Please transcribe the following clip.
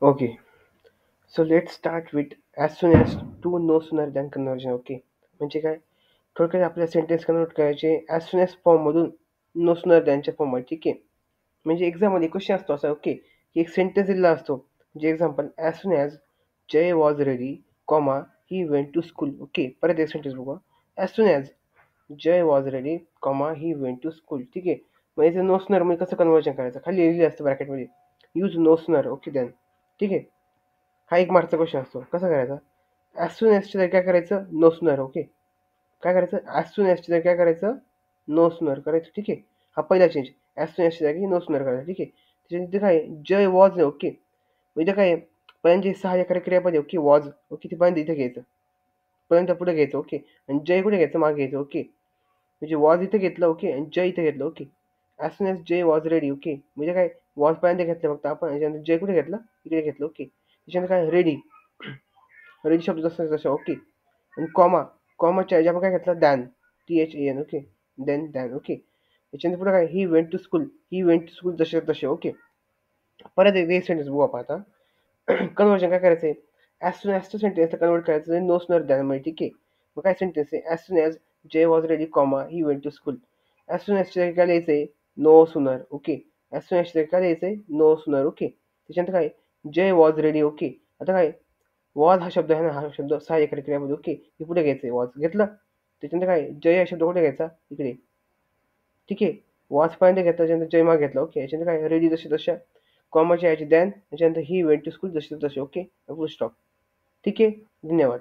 Okay, so let's start with as soon as to no sooner than conversion. Okay, म्हणजे काय? थोडक्यात आपल्याला sentence convert करायचे as soon as फॉर्ममधून no sooner दॅनच्या फॉर्ममध्ये. ठीक आहे. म्हणजे एक्झाममध्ये क्वेश्चन असतो असा, ओके, की एक सेंटेन्स दिलेला असतो. म्हणजे example, as soon as Jay was ready, comma he went to school. Okay, परत एक सेंटेन्स बघू. As soon as Jay was ready, comma he went to school. ठीक आहे. मग याचं नो सूनरमध्ये कसं कन्व्हर्जन करायचं? खाली लिहिलेलं असतं ब्रॅकेटमध्ये, use no sooner. Okay than. ठीक आहे. हा एक मार्कचा क्वेश्चन असतो. कसा करायचा? ॲज सून ॲजच्या जागी काय करायचं? No sooner. ओके. काय करायचं? ॲज सून ॲजच्या जागी काय करायचं? नो सूनर करायचं. ठीक आहे. हा पहिला चेंज. ॲज सून ॲजच्या जागी नो सूनर करायचं. ठीक आहे. त्याच्यानंतर काय आहे? जय वॉज आहे. ओके. मग इथं काय आहे? पहिल्यांदा जे सहाय्यकारी क्रियापद आहे, ओके, वॉज. ओके, ते पहिल्यांदा इथं घ्यायचं. पहिल्यांदा पुढे घ्यायचं. ओके. आणि जय कुठे घ्यायचं? मागे घ्यायचं. ओके. म्हणजे वॉज इथं घेतलं. ओके. आणि जय इथं घेतलं. Okay. As soon as Jay was ready. Okay. म्हणजे काय? वॉज पहिल्यांदा घेतलं फक्त आपण. त्याच्यानंतर जय कुठे घेतलं? इकडे घेतलं. ओके. त्याच्यानंतर काय? रेडी. रेडी शब्द जसा जसा. ओके. आणि कॉमा. कॉमाच्या ऐवजी आपण काय घेतलं? Than. THAN. Okay. Then than. Okay. त्याच्यानंतर पुढे काय? He went to school. He went to school जसे तसे. ओके. परत एक सेंटेन्स बघू आपण आता. कन्व्हर्जन काय करायचं आहे? ॲज सून ॲजचं सेंटेन्सला कन्व्हर्ट करायचं आहे नो सूनर दॅनमध्ये. ठीक आहे. मग काय सेंटेन्स आहे? As soon as Jay was ready, comma he went to school. As soon ॲजच्या जागी काय लिहायचं आहे? No sooner. Okay. As soon ॲजच्या जागी काय लिहायचं आहे? No sooner. ओके. त्याच्यानंतर काय? Jay was ready. ओके. आता काय? वॉज हा शब्द आहे ना, हा शब्द सहाय्यकारी क्रियापद. ओके. हे पुढे घ्यायचं आहे. वॉज घेतलं. त्याच्यानंतर काय? जय हा शब्द कुठे घ्यायचा? इकडे. ठीक आहे. वॉच पहिल्यांदा घेतला, त्याच्यानंतर जय मागे घेतला. ओके. याच्यानंतर काय? रेडी जशी तशा. कॉमाच्या ऐवजी दॅन. त्याच्यानंतर ही वेंट टू स्कूल जशी तशी. ओके. फुल स्टॉप. ठीक आहे. धन्यवाद.